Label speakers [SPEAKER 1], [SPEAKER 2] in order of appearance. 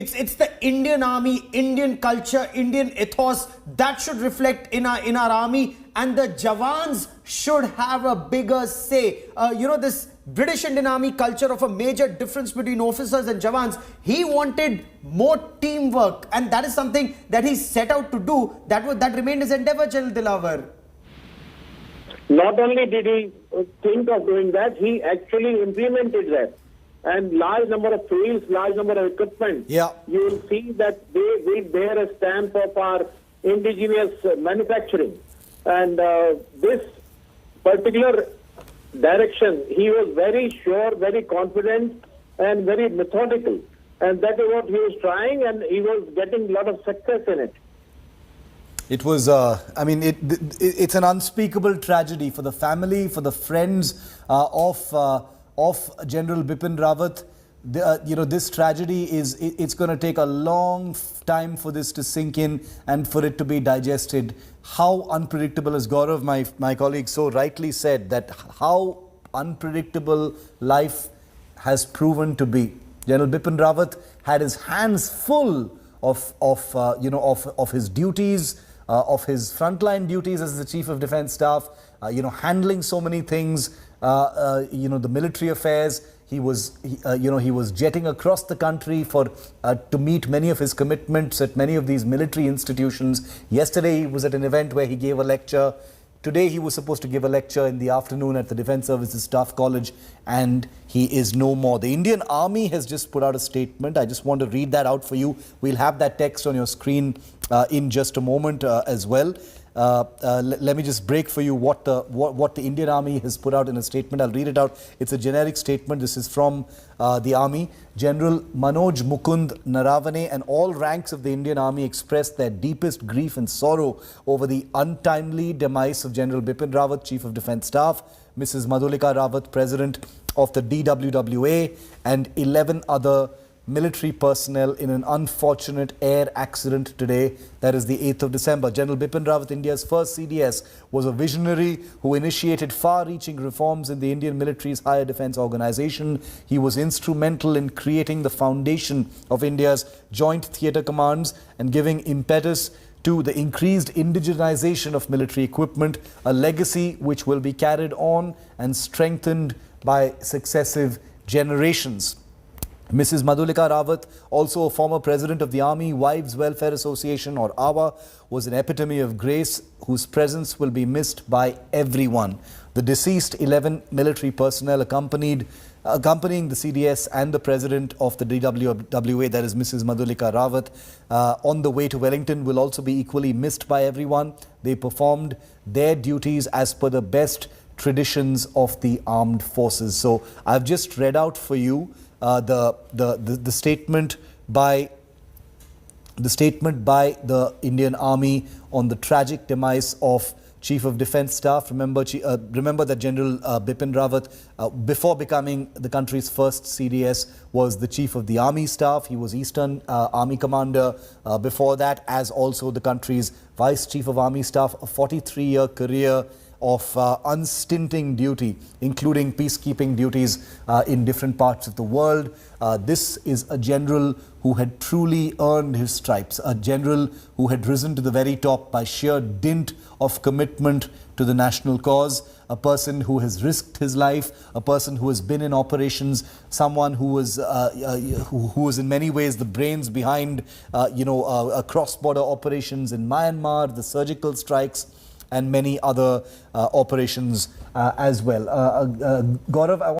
[SPEAKER 1] It's the Indian army, Indian culture, Indian ethos that should reflect in our army, and the Jawans should have a bigger say. This British Indian Army culture of a major difference between officers and Jawans, he wanted more teamwork, and that is something that he set out to do. That remained his endeavor, General Dilawar.
[SPEAKER 2] Not only did he think of doing that, he actually implemented that. And large number of fields, large number of equipment.
[SPEAKER 1] Yeah.
[SPEAKER 2] You will see that they will bear a stamp of our indigenous manufacturing. And this particular direction, he was very sure, very confident, and very methodical. And that is what he was trying, and he was getting a lot of success in it.
[SPEAKER 3] It was, it's an unspeakable tragedy for the family, for the friends of General Bipin Rawat. This tragedy it's going to take a long time for this to sink in and for it to be digested. How unpredictable, as Gaurav, my colleague, so rightly said, that how unpredictable life has proven to be. General Bipin Rawat had his hands full of his duties, of his frontline duties as the Chief of Defence Staff, handling so many things, the military affairs. He was jetting across the country to meet many of his commitments at many of these military institutions. Yesterday he was at an event where he gave a lecture. Today he was supposed to give a lecture in the afternoon at the Defence Services Staff College, and he is no more. The Indian Army has just put out a statement. I just want to read that out for you. We'll have that text on your screen in just a moment as well. Let me just break for you what the Indian Army has put out in a statement. I'll read it out. It's a generic statement. This is from the Army. General Manoj Mukund Naravane and all ranks of the Indian Army expressed their deepest grief and sorrow over the untimely demise of General Bipin Rawat, Chief of Defence Staff, Mrs. Madhulika Rawat, President of the DWWA, and 11 other military personnel in an unfortunate air accident today, that is the 8th of December. General Bipin Rawat, India's first CDS, was a visionary who initiated far-reaching reforms in the Indian military's higher defence organisation. He was instrumental in creating the foundation of India's joint theatre commands and giving impetus to the increased indigenization of military equipment, a legacy which will be carried on and strengthened by successive generations. Mrs. Madhulika Rawat, also a former president of the Army Wives Welfare Association, or AWA, was an epitome of grace whose presence will be missed by everyone. The deceased 11 military personnel accompanying the CDS and the president of the DWWA, that is Mrs. Madhulika Rawat, on the way to Wellington will also be equally missed by everyone. They performed their duties as per the best traditions of the armed forces. So I've just read out for you the statement by the Indian Army on the tragic demise of Chief of Defence Staff. Remember that General Bipin Rawat, before becoming the country's first CDS, was the Chief of the Army Staff. He was Eastern Army Commander before that, as also the country's Vice Chief of Army Staff. A 43-year career of unstinting duty, including peacekeeping duties in different parts of the world. This is a general who had truly earned his stripes, a general who had risen to the very top by sheer dint of commitment to the national cause, a person who has risked his life, a person who has been in operations, someone who was in many ways the brains behind cross-border operations in Myanmar, the surgical strikes, and many other operations as well. Gaurav,